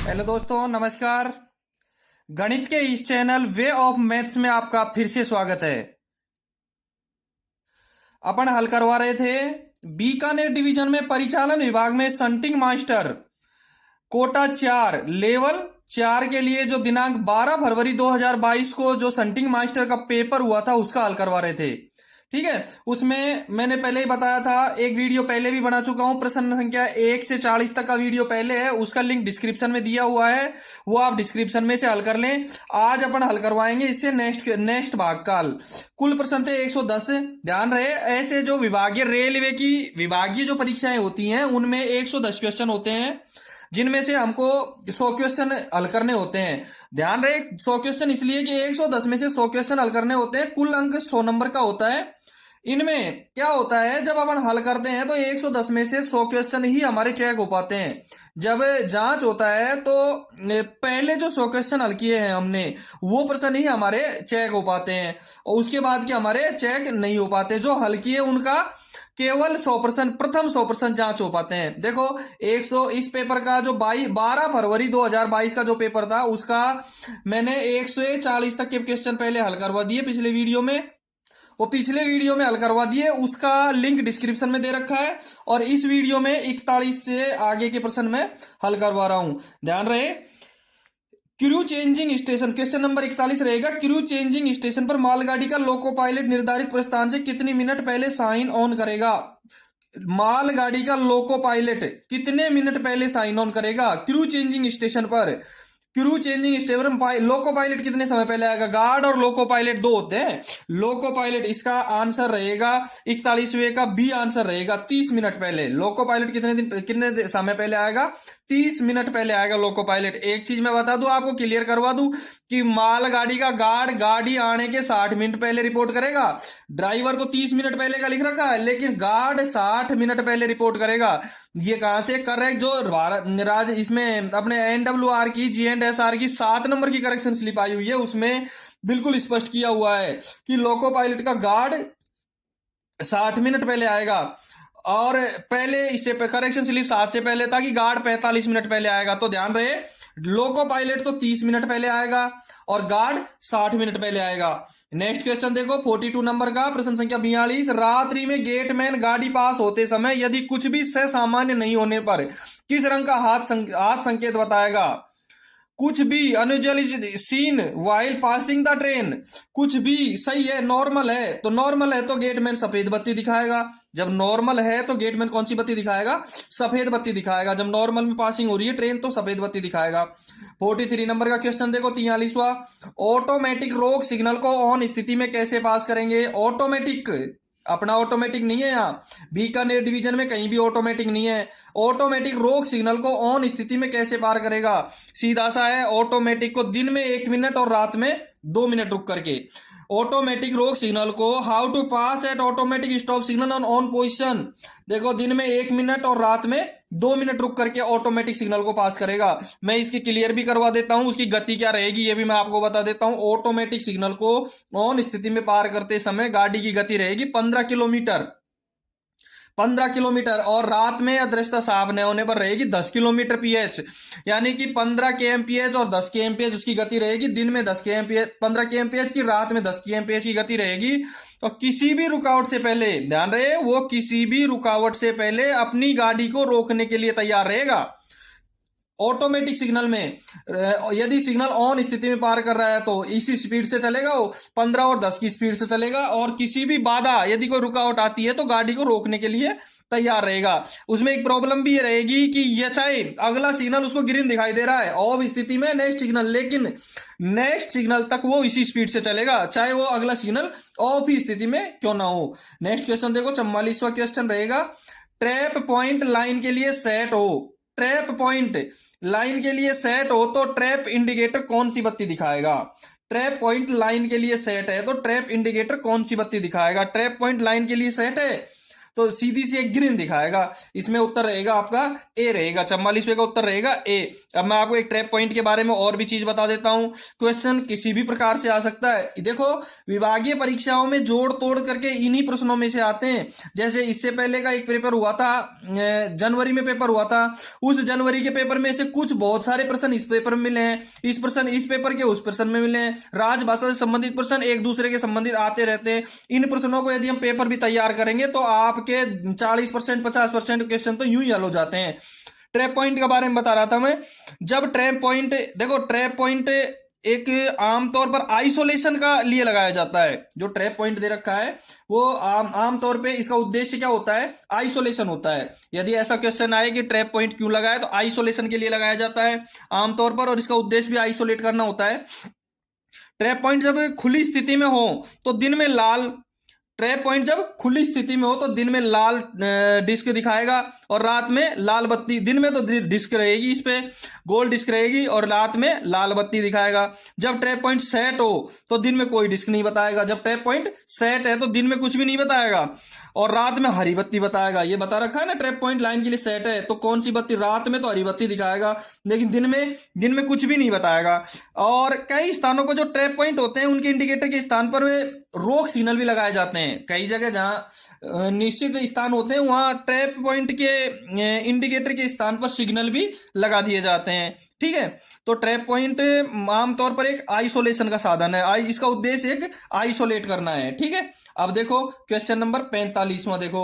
Hello दोस्तों, नमस्कार। गणित के इस चैनल वे ऑफ मैथ्स में आपका फिर से स्वागत है। अपन हल करवा रहे थे बीकानेर डिवीजन में परिचालन विभाग में संटिंग मास्टर कोटा 4 लेवल 4 के लिए जो दिनांक 12 फरवरी 2022 को जो संटिंग मास्टर का पेपर हुआ था उसका हल करवा रहे थे। ठीक है, उसमें मैंने पहले ही बताया था, एक वीडियो पहले भी बना चुका हूं। प्रश्न संख्या 1 से 40 तक का वीडियो पहले है, उसका लिंक डिस्क्रिप्शन में दिया हुआ है, वो आप डिस्क्रिप्शन में से हल कर लें। आज अपन हल करवाएंगे इससे नेक्स्ट भाग का हल। कुल प्रश्न थे 110। ध्यान रहे, ऐसे जो विभागीय रेलवे की विभागीय जो परीक्षाएं होती हैं उनमें 110 क्वेश्चन होते हैं, जिनमें से हमको 100 क्वेश्चन हल करने होते हैं। ध्यान रहे, 100 क्वेश्चन इसलिए कि 110 में से 100 क्वेश्चन हल करने होते हैं। कुल अंक 100 नंबर का होता है। इनमें क्या होता है, जब अपन हल करते हैं तो 110 में से 100 क्वेश्चन ही हमारे चेक हो पाते हैं। जब जांच होता है तो पहले जो 100 क्वेश्चन हल किए हैं हमने, वो प्रश्न ही हमारे चेक हो पाते हैं, और उसके बाद के हमारे चेक नहीं हो पाते। जो हल किए उनका केवल 100% प्रथम 100% जांच हो पाते हैं। देखो, 100 इस पेपर का जो 12 फरवरी 2022 का जो पेपर था उसका मैंने 140 तक के क्वेश्चन पहले हल करवा दिए पिछले वीडियो में। वो पिछले वीडियो में हल करवा दिए, उसका लिंक डिस्क्रिप्शन में दे रखा है। और इस वीडियो में 41 से आगे के प्रश्न में हल करवा रहा हूं। ध्यान रहे, crew changing station question number 41 रहेगा। क्रू चेंजिंग स्टेशन पर मालगाड़ी का लोको पायलट निर्धारित प्रस्थान से कितनी मिनट पहले साइन ऑन करेगा? मालगाड़ी का लोको पायलट कितने मिनट पहले साइन ऑन करेगा क्रू चेंजिंग स्टेशन पर? Crew changing station loco pilot कितने समय पहले आएगा? गार्ड और लोको पायलट दो होते हैं। लोको पायलट इसका आंसर रहेगा 41वें का बी आंसर रहेगा 30 मिनट पहले। लोको पायलट कितने समय पहले आएगा? 30 मिनट पहले आएगा लोको पायलट। एक चीज मैं बता दूं, आपको क्लियर करवा दूं कि मालगाड़ी का गार्ड गाड़ी आने के 60 मिनट पहले रिपोर्ट करेगा। ड्राइवर तो 30 मिनट पहले का लिख रखा है, लेकिन गार्ड 60 मिनट पहले रिपोर्ट करेगा। ये कहां से करेक्ट? जो राज इसमें अपने NWR की GSR की 7 नंबर की करेक्शन स्लिप आई हुई है, उसमें बिल्कुल स्पष्ट किया हुआ है कि लोको पायलट का गार्ड 60 मिनट पहले आएगा। और पहले इससे करेक्शन स्लिप 7 से पहले था कि गार्ड 45 मिनट पहले आएगा। तो ध्यान रहे, लोको पायलट तो 30 मिनट पहले आएगा और गार्ड 60 मिनट पहले आएगा। नेक्स्ट क्वेश्चन देखो, 42 नंबर का प्रश्न संख्या 42। रात्रि में गेटमैन गाड़ी पास होते समय यदि कुछ भी सामान्य नहीं होने पर किस रंग का हाथ संकेत बताएगा? कुछ भी unusual is seen while passing the train. कुछ भी सही है, नॉर्मल है तो नॉर्मल है तो गेटमैन सफेद बत्ती दिखाएगा। जब नॉर्मल है तो गेटमैन कौन सी बत्ती दिखाएगा? सफेद बत्ती दिखाएगा। जब नॉर्मल में पासिंग हो रही है ट्रेन तो सफेद बत्ती दिखाएगा। 43 नंबर का क्वेश्चन देखो, 43वां। ऑटोमेटिक रोक सिग्नल को ऑन स्थिति में कैसे पास करेंगे? ऑटोमेटिक, अपना ऑटोमेटिक नहीं है यहाँ, बीकानेर डिवीजन में कहीं भी ऑटोमेटिक नहीं है। ऑटोमेटिक रोक सिग्नल को ऑन स्थिति में कैसे पार करेगा? सीधा सा है, ऑटोमेटिक को दिन में 1 मिनट और रात में 2 मिनट रुक करके। ऑटोमेटिक रोक सिग्नल को how to pass at automatic stop signal on position. देखो, दिन में 1 मिनट और रात में 2 मिनट रुक करके ऑटोमेटिक सिग्नल को पास करेगा। मैं इसकी क्लियर भी करवा देता हूं, उसकी गति क्या रहेगी ये भी मैं आपको बता देता हूं। ऑटोमेटिक सिग्नल को ऑन स्थिति में पार करते समय गाड़ी की गति रहेगी 15 किलोमीटर, 15 किलोमीटर, और रात में अदृश्यता साफ न होने पर रहेगी 10 किलोमीटर पीएच। यानी कि 15 kmph और 10 kmph उसकी गति रहेगी। दिन में 10 kmph 15 kmph की, रात में 10 kmph की गति रहेगी। और किसी भी रुकावट से पहले, ध्यान रहे, वो किसी भी रुकावट से पहले अपनी गाड़ी को रोकने के लिए तैयार रहेगा। ऑटोमेटिक सिग्नल में यदि सिग्नल ऑन स्थिति में पार कर रहा है तो इसी स्पीड से चलेगा, वो 15 और 10 की स्पीड से चलेगा। और किसी भी बाधा, यदि कोई रुकावट आती है तो गाड़ी को रोकने के लिए तैयार रहेगा। उसमें एक प्रॉब्लम भी ये रहेगी कि ये चाहे अगला सिग्नल उसको ग्रीन दिखाई दे रहा है ऑफ स्थिति में, नेक्स्ट सिग्नल, लेकिन नेक्स्ट सिग्नल तक वो इसी स्पीड से चलेगा, चाहे वो अगला सिग्नल ऑफ ही स्थिति में क्यों ना हो। नेक्स्ट क्वेश्चन देखो, 44वां क्वेश्चन रहेगा। ट्रैप पॉइंट लाइन के लिए सेट हो, ट्रैप पॉइंट लाइन के लिए सेट हो तो ट्रैप इंडिकेटर कौन सी बत्ती दिखाएगा? ट्रैप पॉइंट लाइन के लिए सेट है तो ट्रैप इंडिकेटर कौन सी बत्ती दिखाएगा? ट्रैप पॉइंट लाइन के लिए सेट है तो सीधी सी एक ग्रीन दिखाएगा। इसमें उत्तर रहेगा आपका ए रहेगा, 44वें का उत्तर रहेगा ए। अब मैं आपको एक ट्रैप पॉइंट के बारे में और भी चीज बता देता हूं। क्वेश्चन किसी भी प्रकार से आ सकता है। देखो विभागीय परीक्षाओं में जोड़ तोड़ करके इन्हीं प्रश्नों में से आते हैं। जैसे इससे पहले का एक पेपर हुआ था, जनवरी में पेपर हुआ था, उस जनवरी के पेपर में से कुछ बहुत सारे प्रश्न इस पेपर में मिले हैं, इस प्रश्न इस पेपर के उस प्रश्न में मिले हैं। राजभाषा से संबंधित प्रश्न एक दूसरे के संबंधित आते रहते हैं। इन प्रश्नों को यदि हम पेपर भी तैयार करेंगे तो आपके 40% 50% क्वेश्चन तो यूं ही हल हो जाते हैं। ट्रैप पॉइंट के बारे में बता रहा था मैं। जब ट्रैप पॉइंट, देखो ट्रैप पॉइंट एक आमतौर पर आइसोलेशन का लिए लगाया जाता है। जो ट्रैप पॉइंट दे रखा है वो आमतौर पे इसका उद्देश्य क्या होता है, आइसोलेशन होता है। यदि ऐसा क्वेश्चन आए कि ट्रैप पॉइंट क्यों लगाया, तो आइसोलेशन के लिए लगाया जाता है आमतौर पर, और इसका उद्देश्य भी आइसोलेट करना होता है। ट्रैप पॉइंट जब खुली स्थिति में हो तो दिन में लाल, ट्रैप पॉइंट जब खुली स्थिति में हो तो दिन में लाल डिस्क दिखाएगा और रात में लाल बत्ती। दिन में तो डिस्क रहेगी, इस पे गोल डिस्क रहेगी, और रात में लाल बत्ती दिखाएगा। जब ट्रैप पॉइंट सेट हो तो दिन में कोई डिस्क नहीं बताएगा। जब ट्रैप पॉइंट सेट है तो दिन में कुछ भी नहीं बताएगा और रात में हरी बत्ती बताएगा। ये बता रखा है ना, ट्रैप पॉइंट लाइन के लिए सेट है तो कौन सी बत्ती, रात में तो हरी बत्ती दिखाएगा, लेकिन दिन में कुछ भी नहीं बताएगा। और कई स्थानों पर जो ट्रैप पॉइंट होते हैं उनके इंडिकेटर के स्थान पर वे रोक सिग्नल भी लगाए जाते हैं। कई जगह जहां निश्चित स्थान होते हैं वहां ट्रैप पॉइंट के इंडिकेटर के स्थान पर सिग्नल भी लगा दिए जाते हैं। ठीक है, तो ट्रैप पॉइंट आमतौर पर एक आइसोलेशन का साधन है। इसका उद्देश्य एक आइसोलेट करना है। ठीक है, अब देखो क्वेश्चन नंबर 45वां। देखो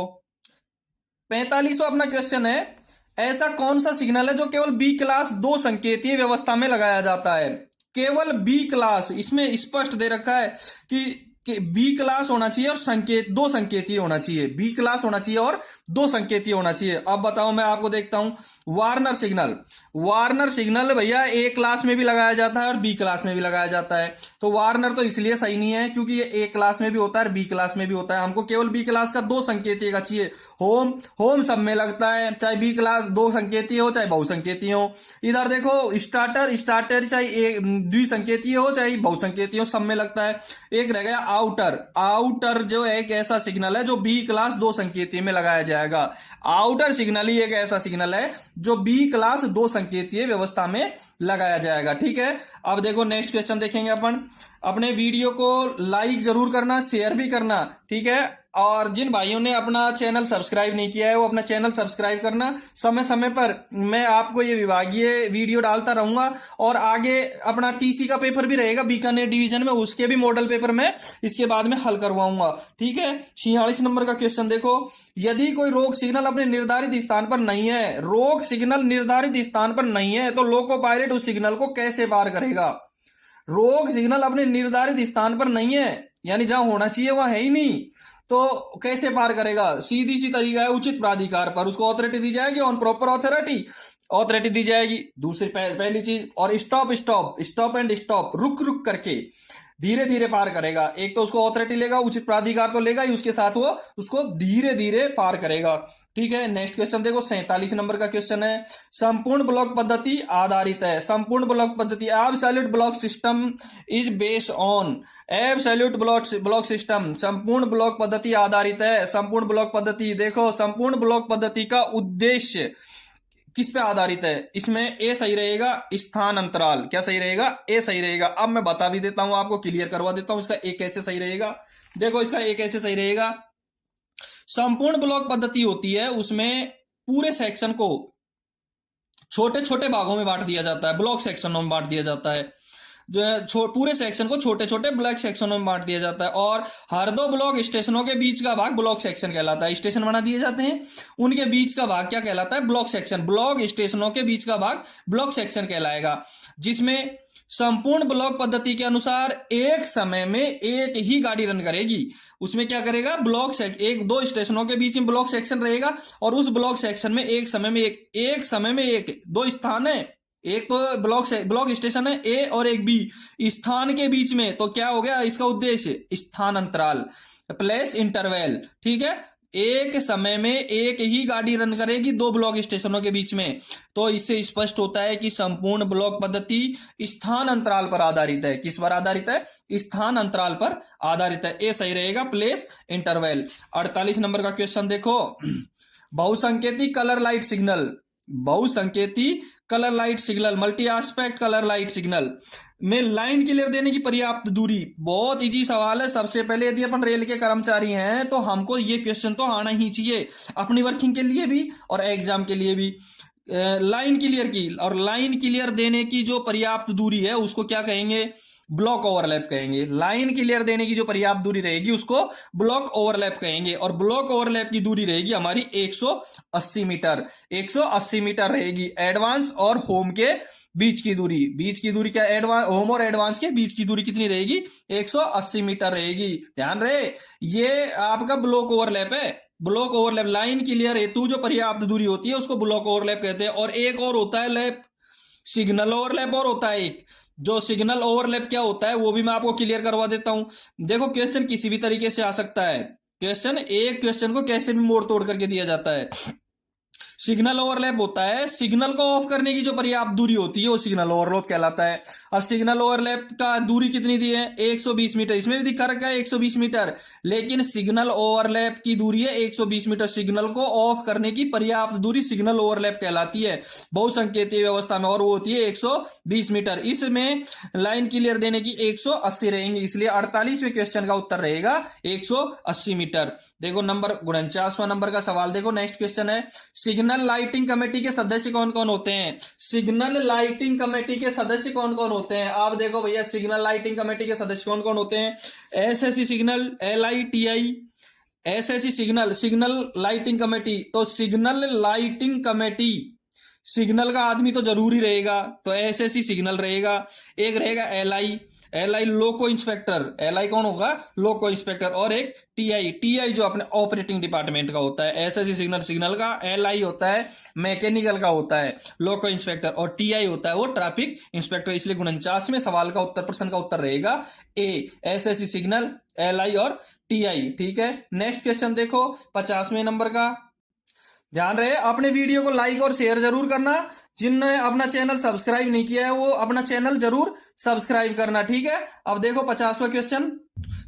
45वां अपना क्वेश्चन है, ऐसा कौन सा सिग्नल है जो केवल बी क्लास 2 संकेतीय व्यवस्था में लगाया जाता है। केवल बी क्लास, इसमें स्पष्ट दे रखा है कि बी क्लास होना चाहिए और संकेत 2 संकेतीय होना चाहिए। बी क्लास होना चाहिए और 2 संकेतीय होना चाहिए। अब बताओ, मैं आपको देखता हूं वार्नर सिग्नल। वार्नर सिग्नल भैया ए क्लास में भी लगाया जाता है और बी क्लास में भी लगाया जाता है। तो वार्नर तो इसलिए सही नहीं है क्योंकि ये ए क्लास में भी होता है और बी क्लास में भी होता है। हमको केवल बी क्लास का 2 संकेतीय का चाहिए। होम सब में लगता है, चाहे बी क्लास 2 संकेतीय हो चाहे बहुसंकेतीय हो। इधर देखो स्टार्टर चाहे द्विसंकेतीय हो चाहे बहुसंकेतीय हो, सब में लगता है। एक रह गया आउटर जो है एक ऐसा सिग्नल है जो बी क्लास 2 संकेतीय में लगाया जाएगा। आउटर सिग्नल ही एक ऐसा सिग्नल है जो बी क्लास 2 संकेतीय व्यवस्था में लगाया जाएगा। ठीक है, अब देखो नेक्स्ट क्वेश्चन देखेंगे अपन। अपने वीडियो को लाइक जरूर करना, शेयर भी करना। ठीक है, और जिन भाइयों ने अपना चैनल सब्सक्राइब नहीं किया है वो अपना चैनल सब्सक्राइब करना। समय समय पर मैं आपको ये विभागीय वीडियो डालता रहूंगा और आगे अपना टीसी का पेपर भी रहेगा बीकानेर डिवीजन में, उसके भी मॉडल पेपर में इसके बाद में हल करवाऊंगा। ठीक है, 46 नंबर का क्वेश्चन देखो, यदि कोई रोक सिग्नल अपने निर्धारित स्थान पर नहीं है, रोक सिग्नल निर्धारित स्थान पर नहीं है तो लोको पायलट उस सिग्नल को कैसे पार करेगा। रोक सिग्नल अपने निर्धारित स्थान पर नहीं है, यानी जहां होना चाहिए वहां है ही नहीं, तो कैसे पार करेगा। सीधी सी तरीका है, उचित प्राधिकार पर उसको ऑथोरिटी दी जाएगी, ऑन प्रॉपर ऑथोरिटी दी जाएगी। दूसरी पहली चीज, और स्टॉप एंड स्टॉप, रुक करके धीरे धीरे पार करेगा। एक तो उसको ऑथोरिटी लेगा, उचित प्राधिकार तो लेगा ही, उसके साथ वो उसको धीरे धीरे पार करेगा। ठीक है, नेक्स्ट क्वेश्चन देखो 47 नंबर का क्वेश्चन है, संपूर्ण ब्लॉक पद्धति आधारित है। संपूर्ण ब्लॉक पद्धति, absolute block system is based on, absolute block system संपूर्ण ब्लॉक पद्धति आधारित है। संपूर्ण ब्लॉक पद्धति, देखो संपूर्ण ब्लॉक पद्धति का उद्देश्य किस पे आधारित है। इसमें ए सही रहेगा, स्थान अंतराल। क्या सही रहेगा, ए सही रहेगा। अब मैं बता भी देता हूं, आपको क्लियर करवा देता हूं इसका ए कैसे सही रहेगा। देखो इसका ए कैसे सही रहेगा, संपूर्ण ब्लॉक पद्धति होती है उसमें पूरे सेक्शन को छोटे छोटे भागों में बांट दिया जाता है, ब्लॉक सेक्शनों में बांट दिया जाता है। पूरे सेक्शन को छोटे छोटे ब्लॉक सेक्शनों में बांट दिया जाता है और हर 2 ब्लॉक स्टेशनों के बीच का भाग ब्लॉक सेक्शन कहलाता है। स्टेशन बना दिए जाते हैं, उनके बीच का भाग क्या कहलाता है, ब्लॉक सेक्शन। ब्लॉक स्टेशनों के बीच का भाग ब्लॉक सेक्शन कहलाएगा, जिसमें संपूर्ण ब्लॉक पद्धति के अनुसार एक समय में एक ही गाड़ी रन करेगी। उसमें क्या करेगा, एक 2 स्टेशनों के बीच में ब्लॉक सेक्शन रहेगा और उस ब्लॉक सेक्शन में एक समय में एक 2 स्थान है, एक तो ब्लॉक स्टेशन है ए और एक बी, स्थान के बीच में, तो क्या हो गया इसका उद्देश्य, स्थान अंतराल, प्लेस इंटरवल। ठीक है, एक समय में एक ही गाड़ी रन करेगी दो ब्लॉक स्टेशनों के बीच में। तो इससे स्पष्ट होता है कि संपूर्ण ब्लॉक पद्धति स्थान अंतराल पर आधारित है। किस पर आधारित है? स्थान अंतराल पर आधारित है। ये सही रहेगा, प्लेस इंटरवल। 48 नंबर का क्वेश्चन देखो, बहुसंकेती कलर लाइट सिग्नल, बहुसंकेती colour light signal, multi aspect colour light signal में लाइन क्लियर देने की पर्याप्त दूरी। बहुत इजी सवाल है। सबसे पहले यदि अपन रेल के कर्मचारी हैं तो हमको ये क्वेश्चन तो आना ही चाहिए, अपनी वर्किंग के लिए भी और एग्जाम के लिए भी। लाइन क्लियर की, और लाइन क्लियर देने की जो पर्याप्त दूरी है उसको क्या कहेंगे? ब्लॉक ओवरलैप कहेंगे। लाइन क्लियर देने की जो पर्याप्त दूरी रहेगी उसको ब्लॉक ओवरलैप कहेंगे। और ब्लॉक ओवरलैप की दूरी रहेगी हमारी 180 मीटर, 180 मीटर रहेगी। एडवांस और होम के बीच की दूरी, बीच की दूरी क्या? एडवांस, होम और एडवांस के बीच की दूरी कितनी रहेगी? 180 मीटर रहेगी। ध्यान रहे, ये आपका ब्लॉक ओवरलैप है। ब्लॉक ओवरलैप, लाइन क्लियर हेतु जो पर्याप्त दूरी होती है उसको ब्लॉक ओवरलैप कहते हैं। और एक और होता है लैप, सिग्नल ओवरलैप और होता है एक। जो सिग्नल ओवरलैप क्या होता है वो भी मैं आपको क्लियर करवा देता हूं। देखो, क्वेश्चन किसी भी तरीके से आ सकता है। क्वेश्चन, एक क्वेश्चन को कैसे भी मोड़ तोड़ करके दिया जाता है। सिग्नल ओवरलैप होता है, सिग्नल को ऑफ करने की जो पर्याप्त दूरी होती है वो सिग्नल ओवरलैप कहलाता है। अब सिग्नल ओवरलैप का दूरी कितनी दी है? 120 मीटर। इसमें भी दिखा रखा है 120 मीटर, लेकिन सिग्नल ओवरलैप की दूरी है 120 मीटर। सिग्नल को ऑफ करने की पर्याप्त दूरी सिग्नल ओवरलैप कहलाती है बहुसंकेतीय व्यवस्था में, और वो होती है 120 मीटर। इसमें लाइन क्लियर देने की 180 रहेंगी, इसलिए 48वें क्वेश्चन का उत्तर रहेगा 180 मीटर। देखो नंबर 49वां नंबर का सवाल देखो, नेक्स्ट क्वेश्चन है, सिग्नल लाइटिंग कमेटी के सदस्य कौन कौन होते हैं? सिग्नल लाइटिंग कमेटी के सदस्य कौन कौन होते हैं? आप देखो भैया, सिग्नल लाइटिंग कमेटी के सदस्य कौन कौन होते हैं? SSC signal, LITI, SSC signal, signal lighting committee. तो सिग्नल लाइटिंग कमेटी, सिग्नल का आदमी तो जरूरी रहेगा, तो एसएससी सिग्नल रहेगा। एक रहेगा LI लोको इंस्पेक्टर, LI कौन होगा? लोको इंस्पेक्टर। और एक TI जो अपने ऑपरेटिंग डिपार्टमेंट का होता है। एसएससी सिग्नल, सिग्नल का, LI होता है मैकेनिकल का होता है लोको इंस्पेक्टर, और TI होता है वो ट्रैफिक इंस्पेक्टर। इसलिए 49वें सवाल का उत्तर, प्रश्न का उत्तर रहेगा A, एसएससी सिग्नल, LI और TI। ठीक है, नेक्स्ट क्वेश्चन देखो 50वें नंबर का। ध्यान रहे, अपने वीडियो को लाइक और शेयर जरूर करना। जिनने अपना चैनल सब्सक्राइब नहीं किया है वो अपना चैनल जरूर सब्सक्राइब करना। ठीक है, अब देखो 50वां क्वेश्चन।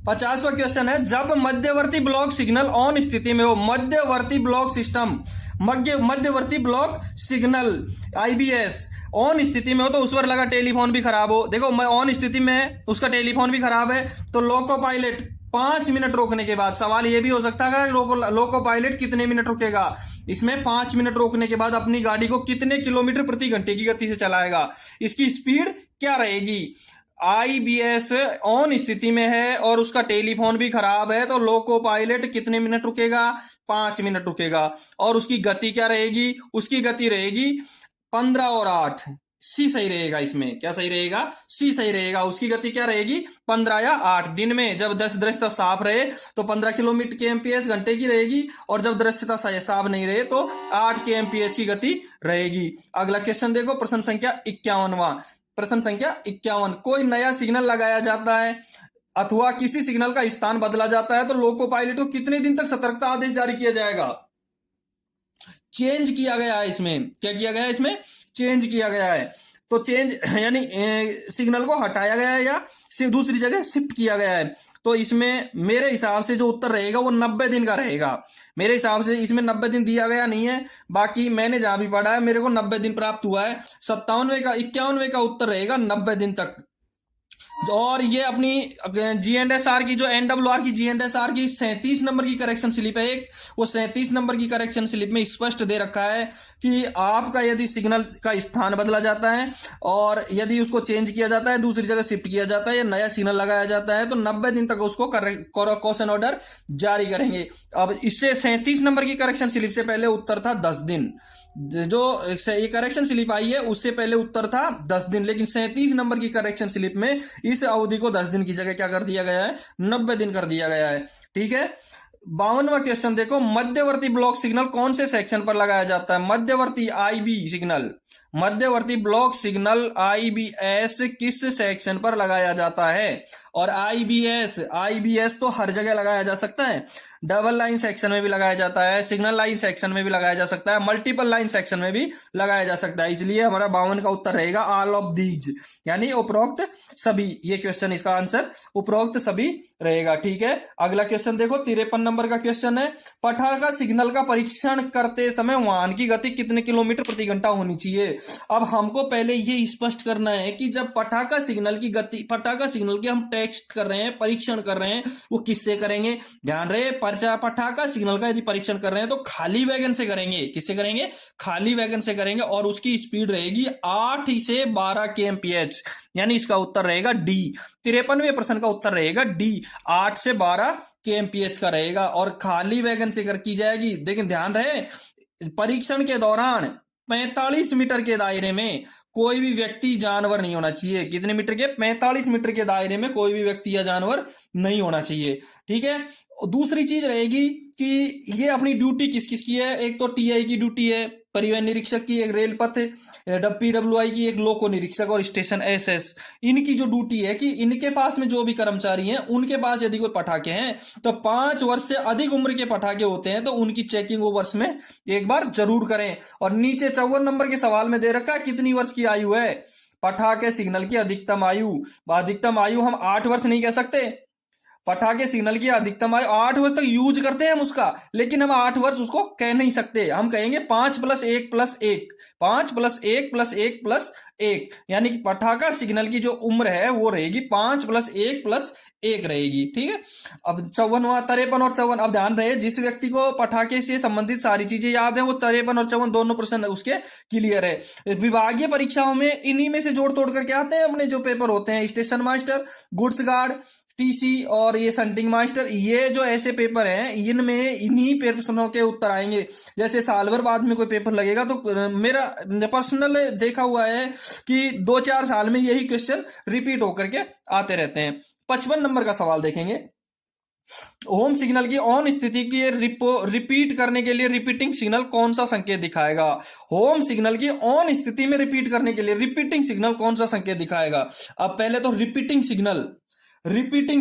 50वां क्वेश्चन है, जब मध्यवर्ती ब्लॉक सिग्नल ऑन स्थिति में हो, मध्यवर्ती ब्लॉक सिस्टम, मध्यवर्ती ब्लॉक सिग्नल IBS ऑन स्थिति में हो तो उस पर लगा टेलीफोन भी खराब हो। देखो, मैं ऑन स्थिति में, उसका टेलीफोन भी खराब है, तो लोको पायलट 5 मिनट रोकने के बाद, सवाल यह भी हो सकता है लोको पायलट कितने मिनट रुकेगा? इसमें 5 मिनट रोकने के बाद अपनी गाड़ी को कितने किलोमीटर प्रति घंटे की गति से चलाएगा? इसकी स्पीड क्या रहेगी? IBS ऑन स्थिति में है और उसका टेलीफोन भी खराब है, तो लोको पायलट कितने मिनट रुकेगा? 5 मिनट रुकेगा। और उसकी गति क्या रहेगी? उसकी गति रहेगी 15 और 8। सी सही रहेगा इसमें। क्या सही रहेगा? सी सही रहेगा। उसकी गति क्या रहेगी? 15 या 8। दिन में जब दृश्यता साफ रहे तो 15 किलोमीटर के एमपीएच घंटे की रहेगी, और जब दृश्यता साफ नहीं रहे तो 8 के एमपीएच की गति रहेगी। अगला क्वेश्चन देखो, प्रश्न संख्या 51वां। प्रश्न संख्या 51, कोई नया सिग्नल लगाया जाता है अथवा किसी सिग्नल का स्थान बदला जाता है तो लोको पायलट को कितने दिन तक सतर्कता आदेश जारी किया जाएगा? चेंज किया गया है इसमें। क्या किया गया है इसमें? चेंज किया गया है। तो चेंज यानी सिग्नल को हटाया गया है या दूसरी जगह शिफ्ट किया गया है। तो इसमें मेरे हिसाब से जो उत्तर रहेगा वो 90 दिन का रहेगा। मेरे हिसाब से इसमें 90 दिन दिया गया नहीं है, बाकी मैंने जहां भी पढ़ा है मेरे को 90 दिन प्राप्त हुआ है। 51वें का उत्तर रहेगा 90 दिन तक। और ये अपनी GNSR की, जो NWR की GNSR की 37 नंबर की करेक्शन स्लिप है एक, वो 37 नंबर की करेक्शन स्लिप में स्पष्ट दे रखा है कि आपका यदि सिग्नल का स्थान बदला जाता है और यदि उसको चेंज किया जाता है, दूसरी जगह शिफ्ट किया जाता है या नया सिग्नल लगाया जाता है तो 90 दिन तक उसको कॉशन ऑर्डर जारी करेंगे। अब इससे 37 नंबर की करेक्शन स्लिप से पहले उत्तर था 10 दिन। जो ये करेक्शन स्लिप आई है उससे पहले उत्तर था 10 दिन, लेकिन 37 नंबर की करेक्शन स्लिप में इस अवधि को 10 दिन की जगह क्या कर दिया गया है? 90 दिन कर दिया गया है। ठीक है, 52वां क्वेश्चन देखो, मध्यवर्ती ब्लॉक सिग्नल कौन से सेक्शन पर लगाया जाता है? मध्यवर्ती IB सिग्नल, मध्यवर्ती ब्लॉक सिग्नल आईबीएस किस सेक्शन पर लगाया जाता है? और आईबीएस तो हर जगह लगाया जा सकता है। डबल लाइन सेक्शन में भी लगाया जाता है, सिग्नल लाइन सेक्शन में भी लगाया जा सकता है, मल्टीपल लाइन सेक्शन में भी लगाया जा सकता है। इसलिए हमारा 52 का उत्तर रहेगा ऑल ऑफ दीज, यानी उपरोक्त सभी। ये क्वेश्चन, इसका आंसर उपरोक्त सभी रहेगा। ठीक है, अगला क्वेश्चन देखो, 53 नंबर का क्वेश्चन है। पटाखा सिग्नल का परीक्षण करते समय वाहन की गति कितने किलोमीटर प्रति घंटा होनी चाहिए? अब हमको पहले ये स्पष्ट करना है कि जब पटाखा सिग्नल की गति, पटाखा सिग्नल की हम टेस्ट कर रहे हैं, परीक्षण कर रहे हैं, वो किससे करेंगे? ध्यान रहे, पटाखा सिग्नल का यदि परीक्षण कर रहे हैं तो खाली वैगन से करेंगे। किससे करेंगे? खाली वैगन से करेंगे, और उसकी स्पीड रहेगी 8 से 12 kmph, यानी इसका उत्तर रहेगा डी। 53वें प्रश्न का उत्तर रहेगा डी, 8 से 12 kmph का रहेगा, और खाली वैगन से की जाएगी। लेकिन ध्यान रहे, परीक्षण के दौरान 45 मीटर के दायरे में कोई भी व्यक्ति जानवर नहीं होना चाहिए। कितने मीटर के? 45 मीटर के दायरे में कोई भी व्यक्ति या जानवर नहीं होना चाहिए। ठीक है, दूसरी चीज रहेगी कि ये अपनी ड्यूटी किस किस की है? एक तो टीआई की ड्यूटी है, परिवहन निरीक्षक की, एक रेल पथ पीडब्ल्यूआई की, एक लोको निरीक्षक, और स्टेशन एसएस। इनकी जो ड्यूटी है कि इनके पास में जो भी कर्मचारी हैं, उनके पास यदि कोई पटाखे हैं तो 5 वर्ष से अधिक उम्र के पटाखे होते हैं तो उनकी चेकिंग वो वर्ष में एक बार जरूर करें। और नीचे 54 नंबर के सवाल में दे रखा है कितनी वर्ष की आयु है पटाखे सिग्नल की अधिकतम आयु। अधिकतम आयु हम 8 वर्ष नहीं कह सकते। पटाखे सिग्नल की अधिकतम आयु 8 वर्ष तक यूज करते हैं हम उसका, लेकिन हम 8 वर्ष उसको कह नहीं सकते। हम कहेंगे 5 + 1 + 1, 5 + 1 + 1 + 1, यानी कि पटाखा सिग्नल की जो उम्र है वो रहेगी 5 + 1 + 1 रहेगी। ठीक है, अब 53 और 54। अब ध्यान रहे, जिस व्यक्ति को पटाखे से संबंधित सारी चीजें याद है वो 53 और 54 दोनों प्रश्न उसके क्लियर है। विभागीय परीक्षाओं में इन्हीं में से जोड़ तोड़ करके आते हैं अपने जो पेपर होते हैं, station master, goods guard, TC और ये संटिंग मास्टर। ये जो ऐसे पेपर हैं इनमें इन्हीं प्रश्नों के उत्तर आएंगे। जैसे साल भर बाद में कोई पेपर लगेगा तो मेरा पर्सनल देखा हुआ है कि 2-4 साल में यही क्वेश्चन रिपीट होकर के आते रहते हैं। 55 नंबर का सवाल देखेंगे। होम सिग्नल की ऑन स्थिति की रिपीट करने के लिए रिपीटिंग सिग्नल कौन सा संकेत दिखाएगा? होम सिग्नल की ऑन स्थिति में रिपीट करने के लिए रिपीटिंग सिग्नल कौन सा संकेत दिखाएगा? अब पहले तो रिपीटिंग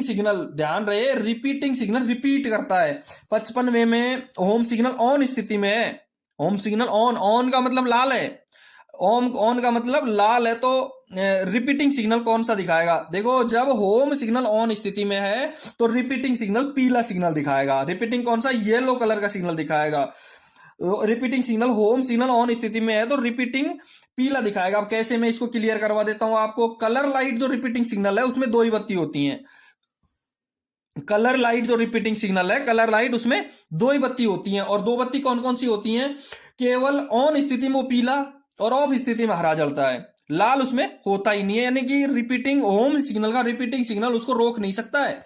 सिग्नल ध्यान रहे, रिपीटिंग सिग्नल रिपीट करता है। 55वें में होम सिग्नल ऑन स्थिति में है। होम सिग्नल ऑन का मतलब लाल है, ऑन का मतलब लाल है, तो रिपीटिंग सिग्नल कौन सा दिखाएगा? देखो, जब होम सिग्नल ऑन स्थिति में है तो रिपीटिंग सिग्नल पीला सिग्नल दिखाएगा। रिपीटिंग कौन सा? येलो कलर का सिग्नल दिखाएगा। Repeating signal, home signal on स्थिति में है तो रिपीटिंग पीला दिखाएगा। अब कैसे, मैं इसको क्लियर करवा देता हूं आपको। कलर लाइट जो रिपीटिंग सिग्नल है उसमें 2 ही बत्ती होती हैं। कलर लाइट जो रिपीटिंग सिग्नल है, कलर लाइट उसमें 2 ही बत्ती होती हैं। और 2 बत्ती कौन कौन सी होती हैं? केवल ऑन स्थिति में वो पीला और ऑफ स्थिति में हरा जलता है, लाल उसमें होता ही नहीं है। यानी कि रिपीटिंग होम सिग्नल का रिपीटिंग सिग्नल उसको रोक नहीं सकता है।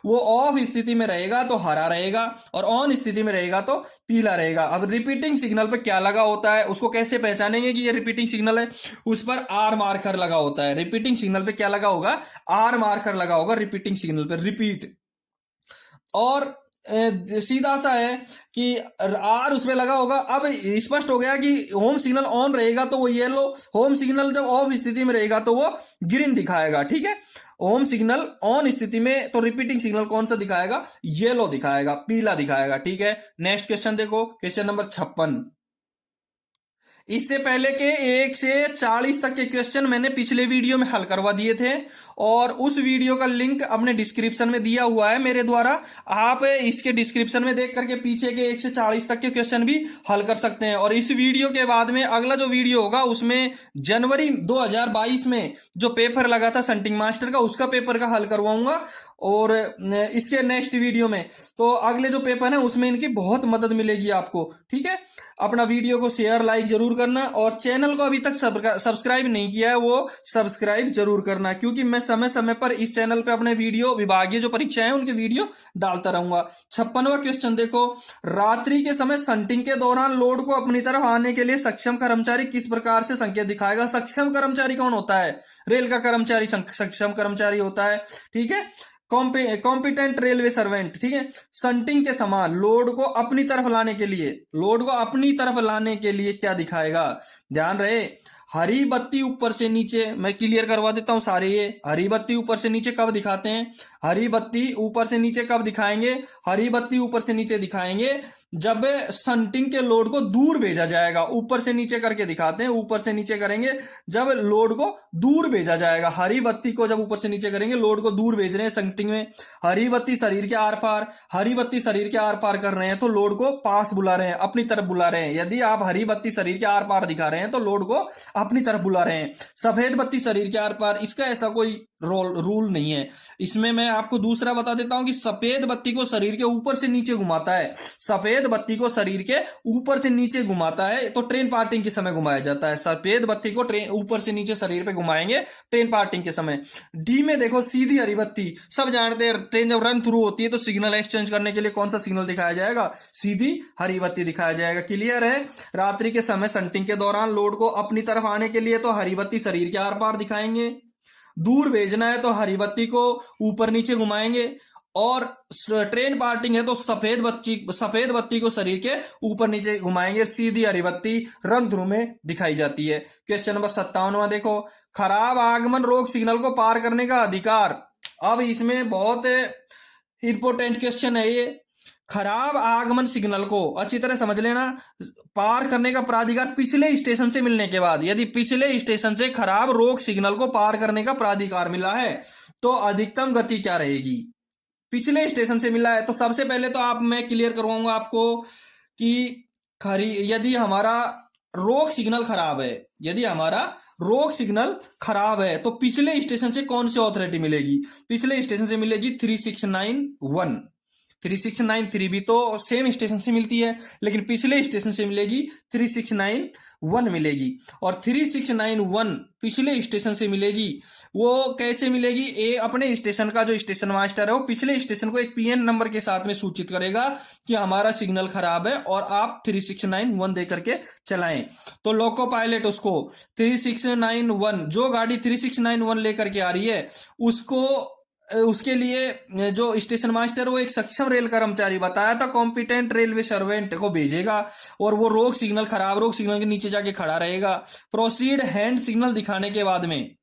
वो ऑफ स्थिति में रहेगा तो हरा रहेगा और ऑन स्थिति में रहेगा तो पीला रहेगा। अब रिपीटिंग सिग्नल पे क्या लगा होता है, उसको कैसे पहचानेंगे कि ये रिपीटिंग सिग्नल है? उस पर आर मार्कर लगा होता है। रिपीटिंग सिग्नल पे क्या लगा होगा? आर मार्कर लगा होगा रिपीटिंग सिग्नल पे, रिपीट। और सीधा सा है कि आर उसमें लगा होगा। अब स्पष्ट हो गया कि होम सिग्नल ऑन रहेगा तो वो येलो, होम सिग्नल जब ऑफ स्थिति में रहेगा तो वो ग्रीन दिखाएगा। ठीक है, होम सिग्नल ऑन स्थिति में तो रिपीटिंग सिग्नल कौन सा दिखाएगा? येलो दिखाएगा, पीला दिखाएगा। ठीक है, नेक्स्ट क्वेश्चन देखो, क्वेश्चन नंबर 56। इससे पहले के 1 से 40 तक के क्वेश्चन मैंने पिछले वीडियो में हल करवा दिए थे और उस वीडियो का लिंक अपने डिस्क्रिप्शन में दिया हुआ है मेरे द्वारा। आप इसके डिस्क्रिप्शन में देख करके पीछे के 1 से 40 तक के क्वेश्चन भी हल कर सकते हैं। और इस वीडियो के बाद में अगला जो वीडियो होगा उसमें जनवरी 2022 में जो पेपर लगा था संटिंग मास्टर का, उसका पेपर का हल करवाऊंगा। और इसके नेक्स्ट वीडियो में तो अगले जो पेपर है उसमें इनकी बहुत मदद मिलेगी आपको। ठीक है, अपना वीडियो को शेयर लाइक जरूर करना और चैनल को अभी तक सब्सक्राइब नहीं किया है वो सब्सक्राइब जरूर करना, क्योंकि मैं समय समय पर इस चैनल पे अपने वीडियो, विभागीय जो परीक्षाएं हैं उनके वीडियो डालता रहूंगा। 56वां क्वेश्चन देखो, रात्रि के समय संटिंग के दौरान लोड को अपनी तरफ आने के लिए सक्षम कर्मचारी किस प्रकार से संकेत दिखाएगा? सक्षम कर्मचारी कौन होता है? रेल का कर्मचारी सक्षम कर्मचारी होता है। ठीक है, कॉम्पिटेंट रेलवे सर्वेंट। ठीक है, संटिंग के समान लोड को अपनी तरफ लाने के लिए, लोड को अपनी तरफ लाने के लिए क्या दिखाएगा? ध्यान रहे, हरी बत्ती ऊपर से नीचे, मैं क्लियर करवा देता हूं सारे, ये हरी बत्ती ऊपर से नीचे कब दिखाते हैं, हरी बत्ती ऊपर से नीचे कब दिखाएंगे, हरी बत्ती ऊपर से नीचे दिखाएंगे जब संटिंग के लोड को दूर भेजा जाएगा। ऊपर से नीचे करके दिखाते हैं, ऊपर से नीचे करेंगे जब लोड को दूर भेजा जाएगा। हरी बत्ती को जब ऊपर से नीचे करेंगे, लोड को दूर भेज रहे हैं संटिंग में। हरी बत्ती शरीर के आर पार, हरी बत्ती शरीर के आर पार कर रहे हैं तो लोड को पास बुला रहे हैं, अपनी तरफ बुला रहे हैं। यदि आप हरी बत्ती शरीर के आर पार दिखा रहे हैं तो लोड को अपनी तरफ बुला रहे हैं। सफेद बत्ती शरीर के आर पार, इसका ऐसा कोई रूल नहीं है। इसमें मैं आपको दूसरा बता देता हूं कि सफेद बत्ती को शरीर के ऊपर से नीचे घुमाता है, सफेद बत्ती को शरीर के ऊपर से नीचे घुमाता है तो ट्रेन पार्टिंग के समय घुमाया जाता है। सफेद बत्ती को ट्रेन ऊपर से नीचे शरीर पे घुमाएंगे ट्रेन पार्टिंग के समय। डी में देखो सीधी हरी बत्ती, सब जानते हैं ट्रेन जब रन थ्रू होती है तो सिग्नल एक्सचेंज करने के लिए कौन सा सिग्नल दिखाया जाएगा, सीधी हरी बत्ती दिखाया जाएगा। क्लियर है। रात्रि के समय संटिंग के दौरान लोड को अपनी तरफ आने के लिए तो हरी बत्ती शरीर के आर पार दिखाएंगे, दूर भेजना है तो हरी बत्ती को ऊपर नीचे घुमाएंगे, और ट्रेन पार्टिंग है तो सफेद बत्ती को शरीर के ऊपर नीचे घुमाएंगे। सीधी हरी बत्ती रन थ्रू में दिखाई जाती है। क्वेश्चन नंबर 57वां देखो, खराब आगमन रोक सिग्नल को पार करने का अधिकार। अब इसमें बहुत इंपॉर्टेंट क्वेश्चन है ये। खराब आगमन सिग्नल को अच्छी तरह समझ लेना। पार करने का प्राधिकार पिछले स्टेशन से मिलने के बाद, यदि पिछले स्टेशन से खराब रोक सिग्नल को पार करने का प्राधिकार मिला है तो अधिकतम गति क्या रहेगी, पिछले स्टेशन से मिला है। तो सबसे पहले तो मैं क्लियर करवाऊंगा आपको कि यदि हमारा रोक सिग्नल खराब है, यदि हमारा रोक सिग्नल खराब है तो पिछले स्टेशन से कौन सी ऑथोरिटी मिलेगी, पिछले स्टेशन से मिलेगी 3691। 3693 भी तो सेम स्टेशन से मिलती है, लेकिन पिछले स्टेशन से मिलेगी 3691 मिलेगी। और 3691 पिछले स्टेशन से मिलेगी, वो कैसे मिलेगी, अपने स्टेशन का जो स्टेशन मास्टर है वो पिछले स्टेशन को एक पीएन नंबर के साथ में सूचित करेगा कि हमारा सिग्नल खराब है और आप 3691 दे करके चलाएं। तो लोको पायलट उसको 3691, जो गाड़ी 3691 लेकर के आ रही है उसके लिए जो स्टेशन मास्टर वो एक सक्षम रेल कर्मचारी, बताया था कॉम्पिटेंट रेलवे सर्वेंट को भेजेगा, और वो रोक सिग्नल के नीचे जाके खड़ा रहेगा। प्रोसीड हैंड सिग्नल दिखाने के बाद में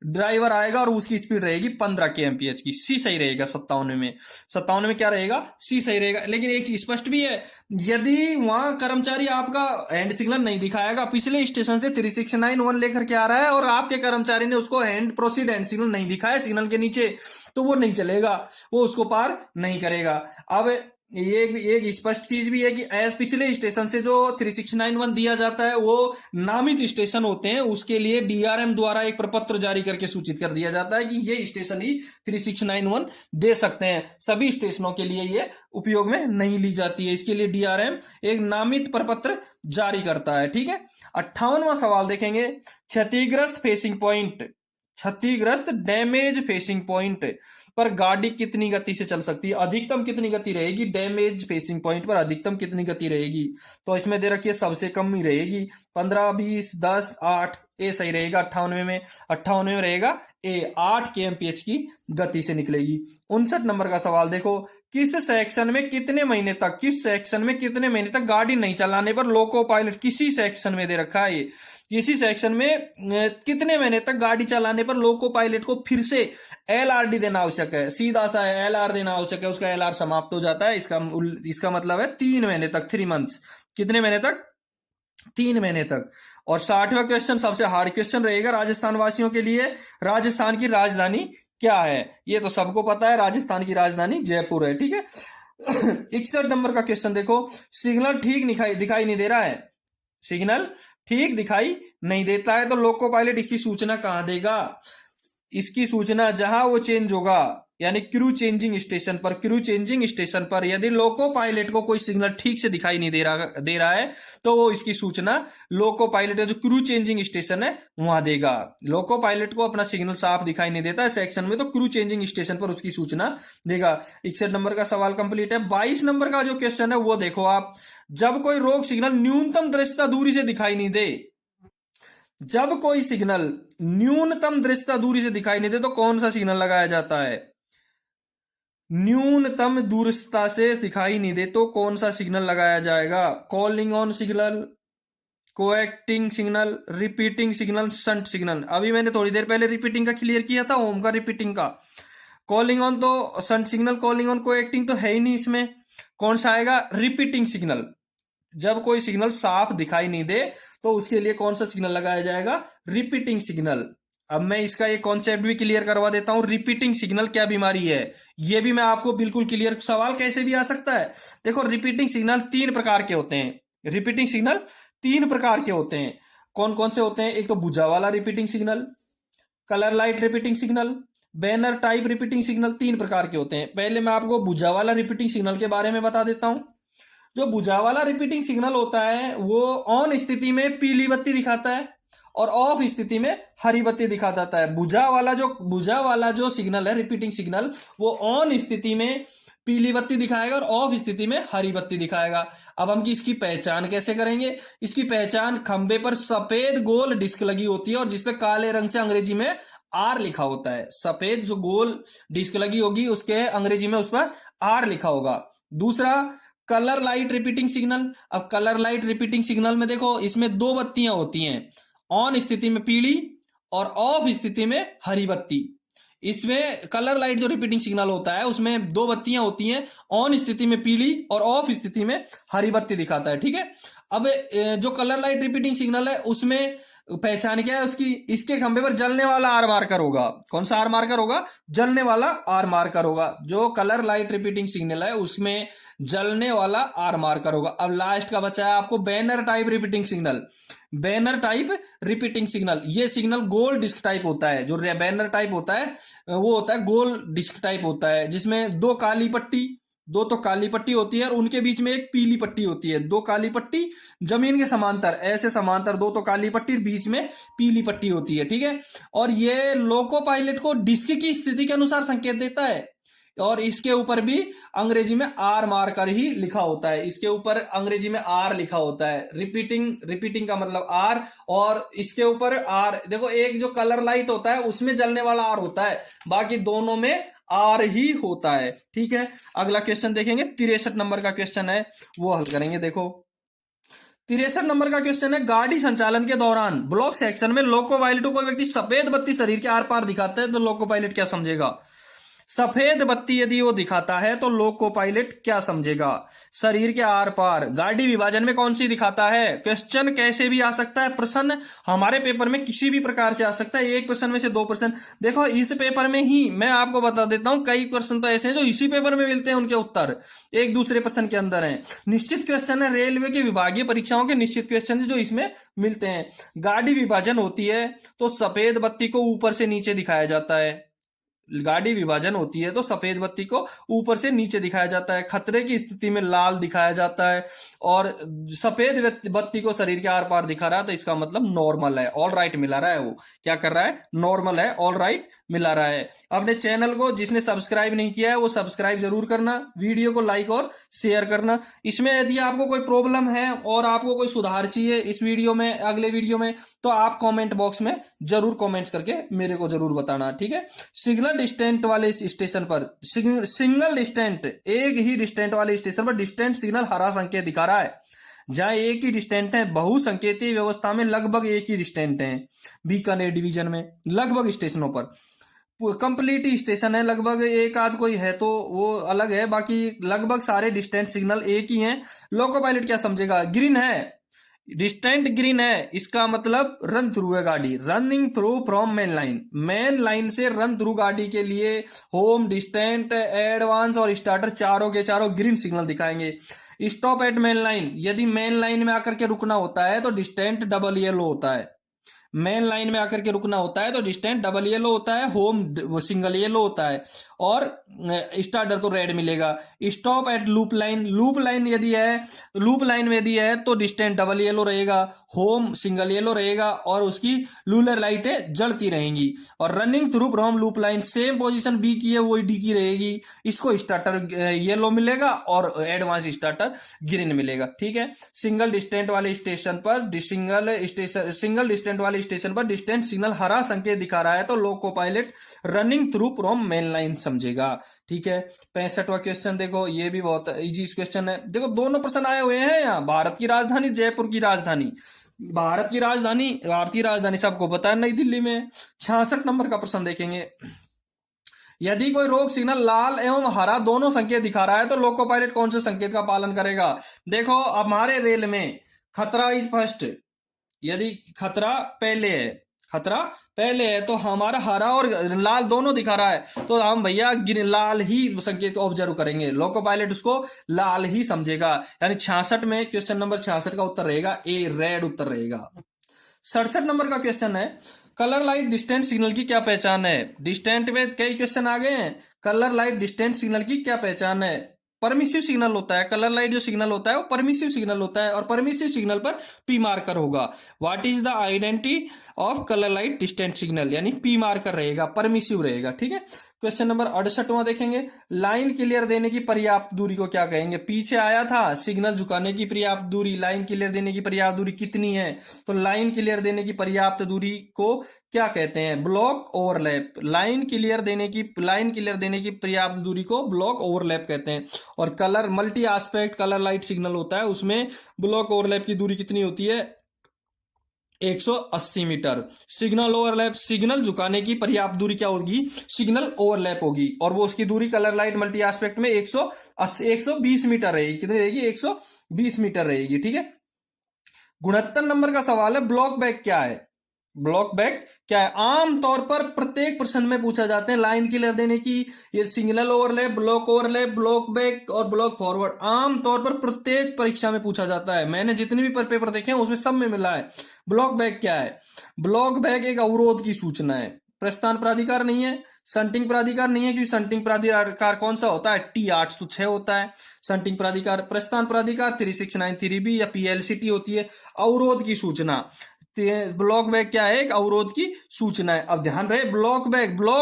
ड्राइवर आएगा और उसकी स्पीड रहेगी 15 kmph की। सी सही रहेगा। 57 में क्या रहेगा, सी सही रहेगा। लेकिन एक स्पष्ट भी है, यदि वहां कर्मचारी आपका हैंड सिग्नल नहीं दिखाएगा, पिछले स्टेशन से 3691 लेकर के आ रहा है और आपके कर्मचारी ने उसको प्रोसीड हैंड सिग्नल नहीं दिखाया सिग्नल के नीचे, तो वो नहीं चलेगा, वो उसको पार नहीं करेगा। अब ये एक स्पष्ट चीज भी है कि पिछले स्टेशन से जो 3691 दिया जाता है वो नामित स्टेशन होते हैं, उसके लिए डीआरएम द्वारा एक प्रपत्र जारी करके सूचित कर दिया जाता है कि ये स्टेशन ही 3691 दे सकते हैं। सभी स्टेशनों के लिए ये उपयोग में नहीं ली जाती है, इसके लिए डीआरएम एक नामित प्रपत्र जारी करता है। ठीक है। 58वां सवाल देखेंगे, क्षतिग्रस्त फेसिंग पॉइंट, क्षतिग्रस्त डैमेज फेसिंग पॉइंट पर गाड़ी कितनी गति से चल सकती है, अधिकतम कितनी गति रहेगी, डैमेज फेसिंग पॉइंट पर अधिकतम कितनी गति रहेगी। तो इसमें दे रखी है सबसे कम ही रहेगी 15, 20, 10, 8। ए सही रहेगा। 58 में रहेगा ए, 8 kmph की गति से निकलेगी। 59 नंबर का सवाल देखो, किस सेक्शन में कितने महीने तक गाड़ी नहीं चलाने पर लोको पायलट, किसी सेक्शन में दे रखा है ये, किसी सेक्शन में कितने महीने तक गाड़ी चलाने पर लोको पायलट को फिर से एलआरडी देना आवश्यक है, सीधा सा एलआर देना आवश्यक है, उसका एलआर समाप्त हो जाता है। इसका मतलब है 3 महीने तक, 3 मंथ्स। कितने महीने तक, 3 महीने तक। और 60वां क्वेश्चन सबसे हार्ड क्वेश्चन रहेगा राजस्थान वासियों के लिए, राजस्थान की राजधानी क्या है। ये तो सबको पता है, राजस्थान की राजधानी जयपुर है। ठीक है। 61 नंबर का क्वेश्चन देखो, सिग्नल ठीक दिखाई नहीं दे रहा है, सिग्नल ठीक दिखाई नहीं देता है तो लोको पायलट इसकी सूचना कहां देगा, इसकी सूचना जहां वो चेंज होगा, यानी क्रू चेंजिंग स्टेशन पर यदि लोको पायलट को कोई सिग्नल ठीक से दिखाई नहीं दे रहा है तो वो इसकी सूचना लोको पायलट जो क्रू चेंजिंग स्टेशन है वहां देगा। लोको पायलट को अपना सिग्नल साफ दिखाई नहीं देता है सेक्शन में, तो क्रू चेंजिंग स्टेशन पर उसकी सूचना देगा। 61 नंबर का सवाल कंप्लीट है। 22 नंबर का जो क्वेश्चन है वो देखो आप, जब कोई रोक सिग्नल न्यूनतम दृश्यता दूरी से दिखाई नहीं दे, जब कोई सिग्नल न्यूनतम दृश्यता दूरी से दिखाई नहीं दे तो कौन सा सिग्नल लगाया जाता है, न्यूनतम दूरता से दिखाई नहीं दे तो कौन सा सिग्नल लगाया जाएगा, calling on signal, coacting signal, repeating signal, shunt signal. अभी मैंने थोड़ी देर पहले रिपीटिंग का क्लियर किया था, ओम का रिपीटिंग का। कॉलिंग ऑन तो शंट सिग्नल, कॉलिंग ऑन कोएक्टिंग तो है ही नहीं इसमें। कौन सा आएगा? Repeating signal. जब कोई सिग्नल साफ दिखाई नहीं दे तो उसके लिए कौन सा सिग्नल लगाया जाएगा? Repeating signal. अब मैं इसका एक कॉन्सेप्ट भी क्लियर करवा देता हूं, रिपीटिंग सिग्नल क्या बीमारी है, ये भी मैं आपको बिल्कुल क्लियर। सवाल कैसे भी आ सकता है। देखो, रिपीटिंग सिग्नल तीन प्रकार के होते हैं। रिपीटिंग सिग्नल तीन प्रकार के होते हैं। कौन कौन से होते हैं? एक तो भुजा वाला repeating signal, colour light repeating signal, banner type repeating signal. तीन प्रकार के होते हैं। पहले मैं आपको भुजा वाला रिपीटिंग सिग्नल के बारे में बता देता हूं। जो भुजा वाला रिपीटिंग सिग्नल होता है वो ऑन स्थिति में पीली बत्ती दिखाता है और ऑफ स्थिति में हरी बत्ती दिखा देता है। भुजा वाला जो सिग्नल है, रिपीटिंग सिग्नल, वो ऑन स्थिति में पीली बत्ती दिखाएगा और ऑफ स्थिति में हरी बत्ती दिखाएगा। अब हम इसकी पहचान कैसे करेंगे? इसकी पहचान, खंबे पर सफेद गोल डिस्क लगी होती है और जिसपे काले रंग से अंग्रेजी में आर लिखा होता है। सफेद जो गोल डिस्क लगी होगी उसके अंग्रेजी में उस पर आर लिखा होगा। दूसरा, कलर लाइट रिपीटिंग सिग्नल। अब कलर लाइट रिपीटिंग सिग्नल में देखो, इसमें दो बत्तियां होती हैं, ऑन स्थिति में पीली और ऑफ स्थिति में हरी बत्ती। इसमें कलर लाइट जो रिपीटिंग सिग्नल होता है उसमें दो बत्तियां होती हैं, ऑन स्थिति में पीली और ऑफ स्थिति में हरी बत्ती दिखाता है। ठीक है। अब जो कलर लाइट रिपीटिंग सिग्नल है उसमें पहचान क्या है उसकी? इसके खंभे पर जलने वाला आर मार्कर होगा। कौन सा आर मार्कर होगा? जलने वाला आर मार्कर होगा। जो कलर लाइट रिपीटिंग सिग्नल है उसमें जलने वाला आर मार्कर होगा। अब लास्ट का बचा है आपको banner type repeating signal. Banner type repeating signal, ये सिग्नल गोल डिस्क टाइप होता है। जो बैनर टाइप होता है वो होता है गोल डिस्क टाइप होता है, जिसमें दो तो काली पट्टी होती है और उनके बीच में एक पीली पट्टी होती है। दो काली पट्टी जमीन के समांतर, ऐसे समांतर दो तो काली पट्टी, बीच में पीली पट्टी होती है। ठीक है। और ये लोको पायलट को डिस्क की स्थिति के अनुसार संकेत देता है और इसके ऊपर भी अंग्रेजी में आर मार्कर ही लिखा होता है। इसके ऊपर अंग्रेजी में आर लिखा होता है। रिपीटिंग का मतलब आर, और इसके ऊपर आर। देखो, एक जो कलर लाइट होता है उसमें जलने वाला आर होता है, बाकी दोनों में आर ही होता है। ठीक है। अगला क्वेश्चन देखेंगे, 63 नंबर का क्वेश्चन है, वो हल करेंगे। देखो, 63 नंबर का क्वेश्चन है, गाड़ी संचालन के दौरान ब्लॉक सेक्शन में लोको पायलट को कोई व्यक्ति सफेद बत्ती शरीर के आर पार दिखाता है तो लोको पायलट क्या समझेगा? सफेद बत्ती यदि वो दिखाता है तो लोको पायलट क्या समझेगा? शरीर के आर पार गाड़ी विभाजन में कौन सी दिखाता है? क्वेश्चन कैसे भी आ सकता है, प्रश्न हमारे पेपर में किसी भी प्रकार से आ सकता है। एक प्रश्न में से दो प्रश्न। देखो, इस पेपर में ही मैं आपको बता देता हूं, कई प्रश्न तो ऐसे हैं जो इसी पेपर में मिलते हैं, उनके उत्तर एक दूसरे प्रश्न के अंदर हैं। निश्चित क्वेश्चन है, रेलवे की विभागीय परीक्षाओं के निश्चित क्वेश्चन जो इसमें मिलते हैं। गाड़ी विभाजन होती है तो सफेद बत्ती को ऊपर से नीचे दिखाया जाता है। गाड़ी विभाजन होती है तो सफेद बत्ती को ऊपर से नीचे दिखाया जाता है। खतरे की स्थिति में लाल दिखाया जाता है और सफेद बत्ती को शरीर के आर पार दिखा रहा है तो इसका मतलब नॉर्मल है, ऑल राइट मिला रहा है। वो क्या कर रहा है? नॉर्मल है, ऑल राइट मिला रहा है। अपने चैनल को जिसने सब्सक्राइब नहीं किया है वो सब्सक्राइब जरूर करना, वीडियो को लाइक और शेयर करना। इसमें यदि आपको कोई प्रॉब्लम है और आपको कोई सुधार चाहिए इस वीडियो में, अगले वीडियो में, तो आप कमेंट बॉक्स में जरूर कमेंट्स करके मेरे को जरूर बताना। ठीक है। सिग्नल डिस्टेंट वाले स्टेशन पर, सिंगल डिस्टेंट, एक ही डिस्टेंट वाले स्टेशन पर डिस्टेंट सिग्नल हरा संकेत दिखा रहा है। जहां एक ही डिस्टेंट है, बहुसंकेतीय व्यवस्था में लगभग एक ही डिस्टेंट है। बीकानेर डिवीजन में लगभग स्टेशनों पर कंप्लीट स्टेशन है, लगभग एक आध कोई है तो वो अलग है, बाकी लगभग सारे डिस्टेंट सिग्नल एक ही हैं। लोको पायलट क्या समझेगा? ग्रीन है, डिस्टेंट ग्रीन है, इसका मतलब रन थ्रू है गाड़ी, running through from main line से रन थ्रू गाड़ी के लिए होम, डिस्टेंट, एडवांस और स्टार्टर चारों के चारों ग्रीन सिग्नल दिखाएंगे। स्टॉप एट मेन लाइन, यदि मेन लाइन में आकर के रुकना होता है तो डिस्टेंट डबल येलो होता है। मेन लाइन में आकर के रुकना होता है तो डिस्टेंस डबल येलो होता है, होम सिंगल येलो होता है और स्टार्टर तो रेड मिलेगा। Stop at loop line, loop line में यदि है तो डिस्टेंस डबल येलो रहेगा, होम सिंगल येलो रहेगा और उसकी लूलर लाइटें जलती रहेंगी। और running through from loop line, same position B की है वही डी की रहेगी, इसको स्टार्टर येलो मिलेगा और एडवांस स्टार्टर ग्रीन मिलेगा। ठीक है। सिंगल डिस्टेंस वाले स्टेशन पर डिस्टेंस सिग्नल हरा संकेत दिखा रहा है तो loco pilot running through from main line समझेगा। ठीक है। 65वां क्वेश्चन देखो, ये भी बहुत इजी क्वेश्चन है। देखो, दोनों प्रश्न आए हुए हैं यहाँ, भारत की राजधानी, जयपुर की राजधानी। भारतीय राजधानी सबको पता है, नई दिल्ली में। 66 नंबर का प्रश्न देखेंगे। यदि कोई रोग सिग्नल लाल एवं हरा दोनों संकेत दिखा रहा है तो लोको पायलट कौन से संकेत का पालन करेगा? देखो हमारे रेल में खतरा इज फर्स्ट, यदि खतरा पहले है तो हमारा हरा और लाल दोनों दिखा रहा है तो हम भैया लाल ही संकेत को ऑब्जर्व करेंगे, लोको पायलट उसको लाल ही समझेगा। यानी 66 में क्वेश्चन नंबर 66 का उत्तर रहेगा ए, रेड उत्तर रहेगा। 67 नंबर का क्वेश्चन है, कलर लाइट डिस्टेंट सिग्नल की क्या पहचान है? डिस्टेंट में कई क्वेश्चन आ गए हैं। कलर लाइट डिस्टेंट सिग्नल की क्या पहचान है? परमिसिव सिग्नल होता है, कलर लाइट जो सिग्नल होता है वो परमिसिव सिग्नल होता है और परमिसिव सिग्नल पर पी मार्कर होगा। What is the identity of colour light distant signal, यानी पी मार्कर रहेगा, परमिसिव रहेगा। ठीक है। क्वेश्चन नंबर 68वां देखेंगे, लाइन क्लियर देने की पर्याप्त दूरी को क्या कहेंगे? पीछे आया था सिग्नल झुकाने की पर्याप्त दूरी, लाइन क्लियर देने की पर्याप्त दूरी कितनी है? तो लाइन क्लियर देने की पर्याप्त दूरी को क्या कहते हैं? Block overlap. लाइन क्लियर देने की पर्याप्त दूरी को ब्लॉक ओवरलैप कहते हैं। और colour multi aspect colour light signal होता है, उसमें ब्लॉक ओवरलैप की दूरी कितनी होती है? 180 मीटर। सिग्नल ओवरलैप, सिग्नल झुकाने की पर्याप्त दूरी क्या होगी? सिग्नल ओवरलैप होगी, और वो उसकी दूरी कलर लाइट मल्टी एस्पेक्ट में 120 मीटर रहेगी। कितनी रहेगी? 120 मीटर रहेगी। ठीक है। 69 नंबर का सवाल है, ब्लॉक बैक क्या है? ब्लॉक बैक क्या है? आमतौर पर प्रत्येक प्रश्न में पूछा जाते हैं लाइन क्लियर देने की, ये सिग्नल ओवरलैप, ब्लॉक बैक और ब्लॉक फॉरवर्ड आमतौर पर प्रत्येक परीक्षा में पूछा जाता है। मैंने जितने भी पेपर देखे हैं उसमें सब में मिला है। ब्लॉक बैक क्या है? ब्लॉक बैक एक अवरोध की सूचना है, प्रस्थान प्राधिकार नहीं है, शंटिंग प्राधिकार नहीं है, क्योंकि शंटिंग प्राधिकार कौन सा होता है? T806 होता है शंटिंग प्राधिकार। प्रस्थान प्राधिकार 3693B या PLCT होती है। अवरोध की सूचना, ब्लॉक बैक क्या है? एक अवरोध की सूचना है। अब ध्यान रहे, ब्लॉक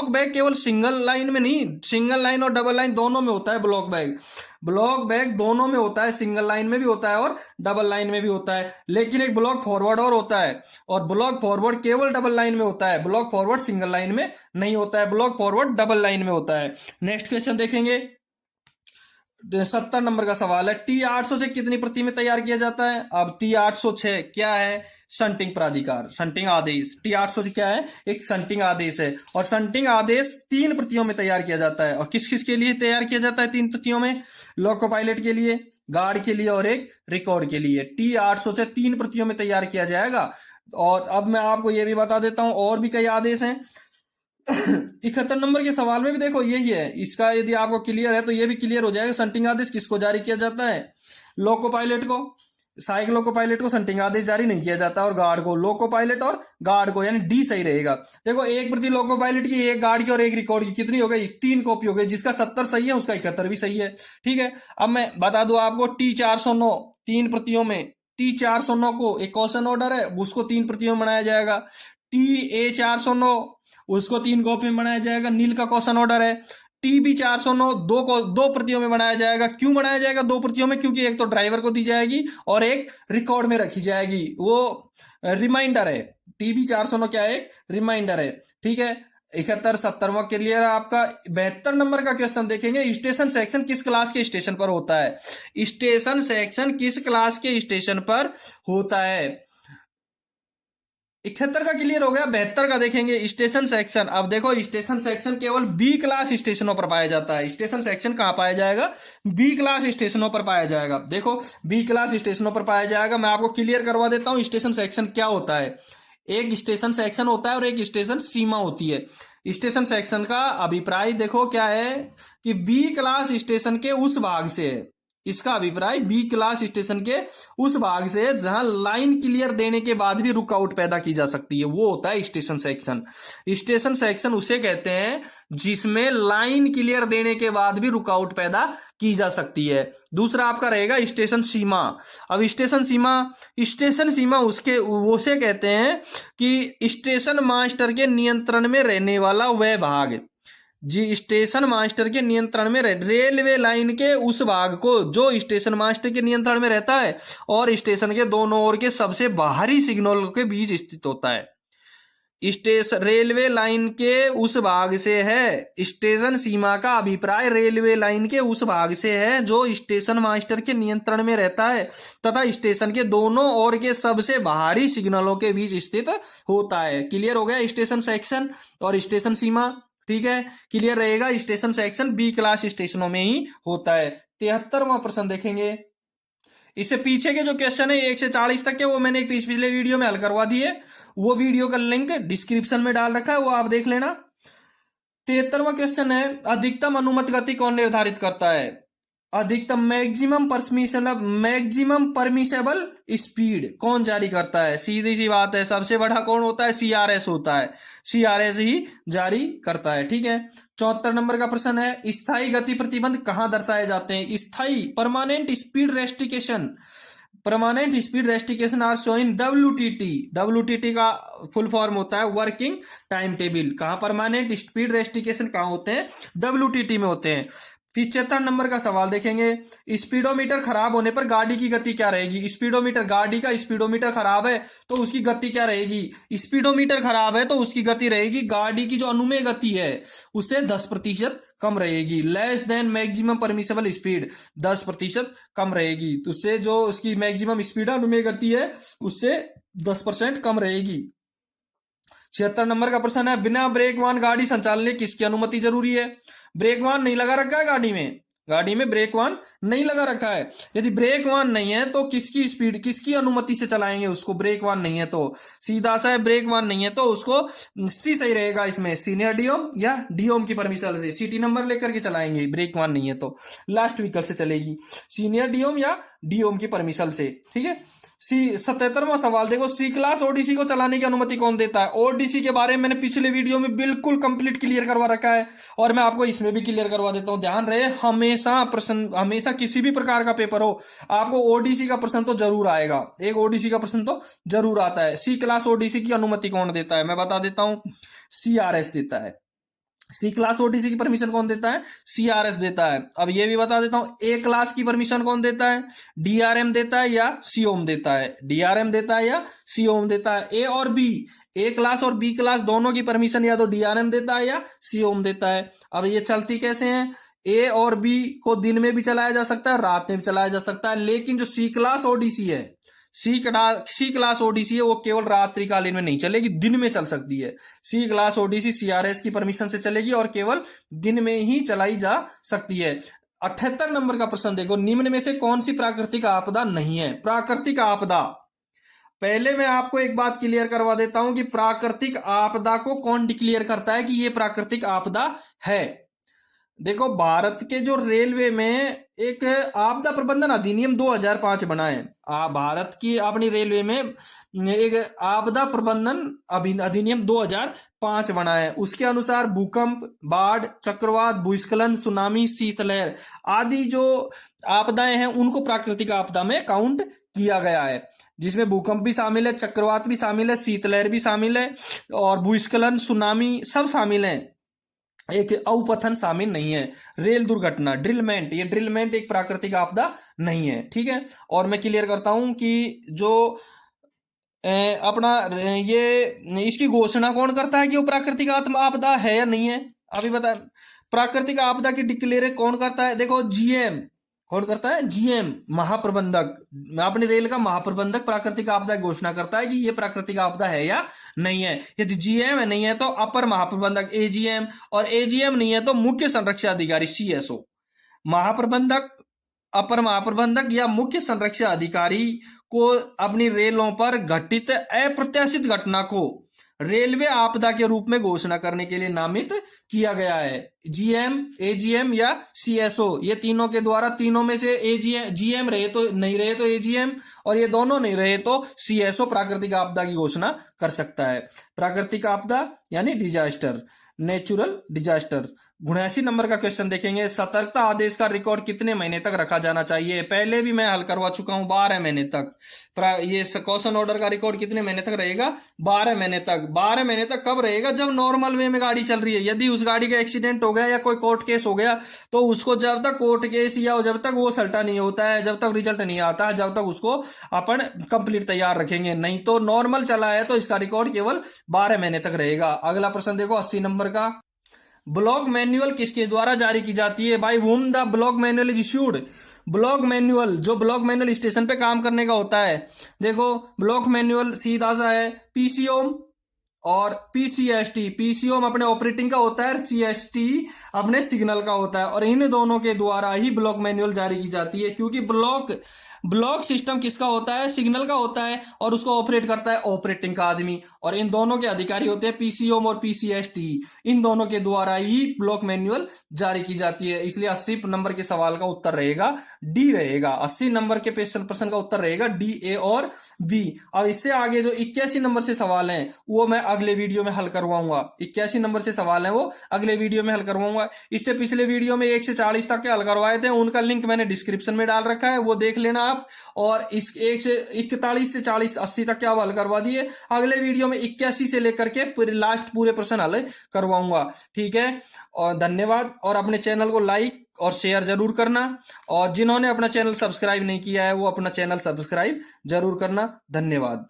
बैक केवल सिंगल लाइन में नहीं, सिंगल लाइन और डबल लाइन दोनों में होता है। ब्लॉक बैक दोनों में होता है, सिंगल लाइन में भी होता है और डबल लाइन में भी होता है। लेकिन एक ब्लॉक फॉरवर्ड और होता है, और ब्लॉक फॉरवर्ड केवल डबल लाइन में होता है, ब्लॉक फॉरवर्ड सिंगल लाइन में नहीं होता है, ब्लॉक फॉरवर्ड डबल लाइन में होता है। नेक्स्ट क्वेश्चन देखेंगे, 70 नंबर का सवाल है, T806 कितनी प्रति में तैयार किया जाता है? अब T806 क्या है? शंटिंग प्राधिकार, शंटिंग आदेश। T806 क्या है? एक शंटिंग आदेश है, और शंटिंग आदेश 3 प्रतियों में तैयार किया जाता है। और किस किस के लिए तैयार किया जाता है 3 प्रतियों में? लोको पायलट के लिए, गार्ड के लिए और एक रिकॉर्ड के लिए। T806 3 प्रतियों में तैयार किया जाएगा। और अब मैं आपको यह भी बता देता हूं, और भी कई आदेश हैं। 71 नंबर के सवाल में भी देखो यही है, इसका यदि आपको क्लियर है तो ये भी क्लियर हो जाएगा। शंटिंग आदेश किसको जारी किया जाता है? लोको पायलट को। सहायक लोको पायलट को शंटिंग आदेश जारी नहीं किया जाता, और गार्ड को। लोको पायलट और गार्ड को, यानी डी सही रहेगा। देखो, एक प्रति लोको पायलट की, एक गार्ड की और एक रिकॉर्ड की कितनी हो गई? 3 कॉपी हो गई। जिसका 70 सही है उसका 71 भी सही है। ठीक है। अब मैं बता दूं आपको, T409 3 प्रतियों में, T409 को एक क्वेश्चन ऑर्डर है, उसको 3 प्रतियों में बनाया जाएगा। TA409 उसको 3 कॉपी में बनाया जाएगा, नील का क्वेश्चन ऑर्डर है। TB409 दो प्रतियों में बनाया जाएगा। क्यों बनाया जाएगा 2 प्रतियों में? क्योंकि एक तो ड्राइवर को दी जाएगी और एक रिकॉर्ड में रखी जाएगी, वो रिमाइंडर है। TB409 क्या है? एक रिमाइंडर है। ठीक है। 71 70वां क्लियर है आपका। 72 नंबर का क्वेश्चन देखेंगे, स्टेशन सेक्शन किस क्लास के स्टेशन पर होता है? स्टेशन सेक्शन किस क्लास के स्टेशन पर होता है? 71 का क्लियर हो गया। 72 का देखेंगे, स्टेशन सेक्शन। अब देखो, स्टेशन सेक्शन केवल बी क्लास स्टेशनों पर पाया जाता है। स्टेशन सेक्शन कहां पाया जाएगा? बी क्लास स्टेशनों पर पाया जाएगा। देखो, बी क्लास स्टेशनों पर पाया जाएगा। मैं आपको क्लियर करवा देता हूं स्टेशन सेक्शन क्या होता है। एक स्टेशन सेक्शन होता है और एक स्टेशन सीमा होती है। स्टेशन सेक्शन का अभिप्राय देखो क्या है कि बी क्लास स्टेशन के उस भाग से है। इसका अभिप्राय बी क्लास स्टेशन के उस भाग से जहां लाइन क्लियर देने के बाद भी रुकआउट पैदा की जा सकती है, वो होता है स्टेशन सेक्शन। स्टेशन सेक्शन उसे कहते हैं जिसमें लाइन क्लियर देने के बाद भी रुकआउट पैदा की जा सकती है। दूसरा आपका रहेगा स्टेशन सीमा। अब स्टेशन सीमा उसे कहते हैं कि स्टेशन मास्टर के नियंत्रण में रहने वाला वह भाग, जी स्टेशन मास्टर के नियंत्रण में रेलवे लाइन के उस भाग को जो स्टेशन मास्टर के नियंत्रण में रहता है और स्टेशन के दोनों ओर के सबसे बाहरी सिग्नल के बीच स्थित होता है। रेलवे लाइन के उस भाग से है। स्टेशन सीमा का अभिप्राय रेलवे लाइन के उस भाग से है जो स्टेशन मास्टर के नियंत्रण में रहता है तथा स्टेशन के दोनों ओर के सबसे बाहरी सिग्नलों के बीच स्थित होता है। क्लियर हो गया स्टेशन सेक्शन और स्टेशन सीमा। ठीक है, क्लियर रहेगा। स्टेशन सेक्शन बी क्लास स्टेशनों में ही होता है। 73वां प्रश्न देखेंगे। इससे पीछे के जो क्वेश्चन है 1 से 40 तक के, वो मैंने एक पिछले वीडियो में हल करवा दिए। वो वीडियो का लिंक डिस्क्रिप्शन में डाल रखा है, वो आप देख लेना। 73वां क्वेश्चन है, अधिकतम अनुमत गति कौन निर्धारित करता है? अधिकतम मैक्सिमम परमिसेबल स्पीड कौन जारी करता है? सीधी सी बात है, सबसे बड़ा कौन होता है? सीआरएस होता है। सीआरएस ही जारी करता है। ठीक है, 74 नंबर का प्रश्न है, स्थायी गति प्रतिबंध कहां दर्शाए जाते हैं? स्थायी permanent speed restriction are show in WTT। WTT का फुल फॉर्म होता है वर्किंग टाइम टेबल। कहां परमानेंट स्पीड रेस्ट्रिक्शन कहां होते हैं? WTT में होते हैं। 75 नंबर का सवाल देखेंगे। स्पीडोमीटर खराब होने पर गाड़ी की गति क्या रहेगी? गाड़ी का स्पीडोमीटर खराब है तो उसकी गति क्या रहेगी? स्पीडोमीटर खराब है तो उसकी गति रहेगी, गाड़ी की जो अनुमेय गति है उससे 10% कम रहेगी। Less than maximum permissible speed, 10% कम रहेगी। तो उससे जो उसकी मैक्सिमम स्पीड अनुमेय गति है उससे 10% कम रहेगी। 76 नंबर का प्रश्न है, बिना ब्रेक वाहन गाड़ी संचालन किसकी अनुमति जरूरी है? ब्रेक वाहन नहीं लगा रखा है गाड़ी में ब्रेक वाहन नहीं लगा रखा है। यदि ब्रेक वाहन नहीं है तो किसकी अनुमति से चलाएंगे उसको? ब्रेक वाहन नहीं है तो सीधा सा है, ब्रेक वाहन नहीं है तो उसको सी सही रहेगा इसमें, सीनियर डीओम या डीओम की परमिशन से सीटी नंबर लेकर के चलाएंगे। ब्रेक वाहन नहीं है तो लास्ट विकल्प से चलेगी, सीनियर डीओम या डीओम की परमिशन से। ठीक है, 77वां सवाल देखो, सी क्लास ओडीसी को चलाने की अनुमति कौन देता है? ओडीसी के बारे में मैंने पिछले वीडियो में बिल्कुल कंप्लीट क्लियर करवा रखा है और मैं आपको इसमें भी क्लियर करवा देता हूं। ध्यान रहे, हमेशा किसी भी प्रकार का पेपर हो आपको ओडीसी का प्रश्न तो जरूर आएगा। एक ओडीसी का प्रश्न तो जरूर आता है। सी क्लास ओडीसी की अनुमति कौन देता है? मैं बता देता हूं, सीआरएस देता है। सी क्लास ओडीसी की परमिशन कौन देता है? सीआरएस देता है। अब ये भी बता देता हूं, ए क्लास की परमिशन कौन देता है? डीआरएम देता है या सीओम देता है? डीआरएम देता है या सीओम देता है? ए और बी, ए क्लास और बी क्लास दोनों की परमिशन या तो डीआरएम देता है या सीओम देता है। अब ये चलती कैसे हैं? ए और बी को दिन में भी चलाया जा सकता है, रात में भी चलाया जा सकता है, लेकिन जो सी क्लास ओडीसी है, सी क्लास ओडीसी है, वो केवल रात्रिकालीन में नहीं चलेगी, दिन में चल सकती है। सी क्लास ओडीसी सीआरएस की परमिशन से चलेगी और केवल दिन में ही चलाई जा सकती है। 78 नंबर का प्रश्न देखो, निम्न में से कौन सी प्राकृतिक आपदा नहीं है? प्राकृतिक आपदा, पहले मैं आपको एक बात क्लियर करवा देता हूं कि प्राकृतिक आपदा को कौन डिक्लेयर करता है कि यह प्राकृतिक आपदा है। देखो, भारत के जो रेलवे में एक आपदा प्रबंधन अधिनियम 2005 बना है। भारत की अपनी रेलवे में एक आपदा प्रबंधन अधिनियम 2005 बना है। उसके अनुसार भूकंप, बाढ़, चक्रवात, भूस्खलन, सुनामी, शीतलहर आदि जो आपदाएं हैं उनको प्राकृतिक आपदा में काउंट किया गया है, जिसमें भूकंप भी शामिल है, चक्रवात भी शामिल है, शीतलहर भी शामिल है और भूस्खलन, सुनामी सब शामिल है। एक अवपतन शामिल नहीं है। रेल दुर्घटना, ड्रिलमेंट, ये ड्रिलमेंट एक प्राकृतिक आपदा नहीं है। ठीक है, और मैं क्लियर करता हूं कि जो अपना ये इसकी घोषणा कौन करता है कि वो प्राकृतिक आपदा है या नहीं है? अभी बता, प्राकृतिक आपदा की डिक्लेयर कौन करता है? देखो, जीएम कौन करता है? जीएम, महाप्रबंधक, अपनी रेल का महाप्रबंधक प्राकृतिक आपदा की घोषणा करता है कि ये प्राकृतिक आपदा है या नहीं है। यदि जीएम नहीं है तो अपर महाप्रबंधक एजीएम, और एजीएम नहीं है तो मुख्य संरक्षा अधिकारी सीएसओ। महाप्रबंधक, अपर महाप्रबंधक या मुख्य संरक्षा अधिकारी को अपनी रेलों पर घटित अप्रत्याशित घटना को रेलवे आपदा के रूप में घोषणा करने के लिए नामित किया गया है। जीएम, एजीएम या सीएसओ, ये तीनों के द्वारा, तीनों में से एजीएम, जीएम रहे तो नहीं रहे तो एजीएम, और ये दोनों नहीं रहे तो सीएसओ प्राकृतिक आपदा की घोषणा कर सकता है। प्राकृतिक आपदा यानी डिजास्टर। Natural disaster. 79 नंबर का क्वेश्चन देखेंगे, सतर्कता आदेश का रिकॉर्ड कितने महीने तक रखा जाना चाहिए? पहले भी मैं हल करवा चुका हूं, 12 महीने तक। ये कॉशन ऑर्डर का रिकॉर्ड कितने महीने तक रहेगा? 12 महीने तक। 12 महीने तक कब रहेगा? जब नॉर्मल वे में गाड़ी चल रही है। यदि उस गाड़ी का एक्सीडेंट हो गया या कोई कोर्ट केस हो गया तो उसको जब तक कोर्ट केस या जब तक वो सल्टा नहीं होता है, जब तक रिजल्ट नहीं आता है, जब तक उसको अपन कंप्लीट तैयार रखेंगे। नहीं तो नॉर्मल चला है तो इसका रिकॉर्ड केवल 12 महीने तक रहेगा। अगला प्रश्न देखो 80 नंबर का, ब्लॉक मैन्युअल किसके द्वारा जारी की जाती है? By whom the block manual is issued? Block manual, जो ब्लॉक मैन्युअल स्टेशन पे काम करने का होता है, देखो ब्लॉक मैन्युअल सीधा सा है, पीसीओम और पीसीएसटी। पीसीओम अपने ऑपरेटिंग का होता है, सीएसटी अपने सिग्नल का होता है, और इन दोनों के द्वारा ही ब्लॉक मैन्युअल जारी की जाती है। क्योंकि ब्लॉक सिस्टम किसका होता है? सिग्नल का होता है, और उसको ऑपरेट करता है ऑपरेटिंग का आदमी, और इन दोनों के अधिकारी होते हैं पीसीओम और पीसीएसटी। इन दोनों के द्वारा ही ब्लॉक मैन्युअल जारी की जाती है। इसलिए 80 नंबर के सवाल का उत्तर रहेगा डी रहेगा। 80 नंबर के प्रश्न का उत्तर रहेगा डी, ए और बी। अब इससे आगे जो 81 नंबर से सवाल हैं वो मैं अगले वीडियो में हल करवाऊंगा। 81 नंबर से सवाल हैं वो अगले वीडियो में हल करवाऊंगा। इससे पिछले वीडियो में 1 से 40 तक के हल करवाए थे, उनका लिंक मैंने डिस्क्रिप्शन में डाल रखा है, वो देख लेना आप। और इस 1 से 41 से 40 80 तक के हल करवा दिए। अगले वीडियो में 81 से लेकर के लास्ट पूरे प्रश्न हल करवाऊंगा। ठीक है, और धन्यवाद। और अपने चैनल को लाइक और शेयर जरूर करना, और जिन्होंने अपना चैनल सब्सक्राइब नहीं किया है वो अपना चैनल सब्सक्राइब जरूर करना। धन्यवाद।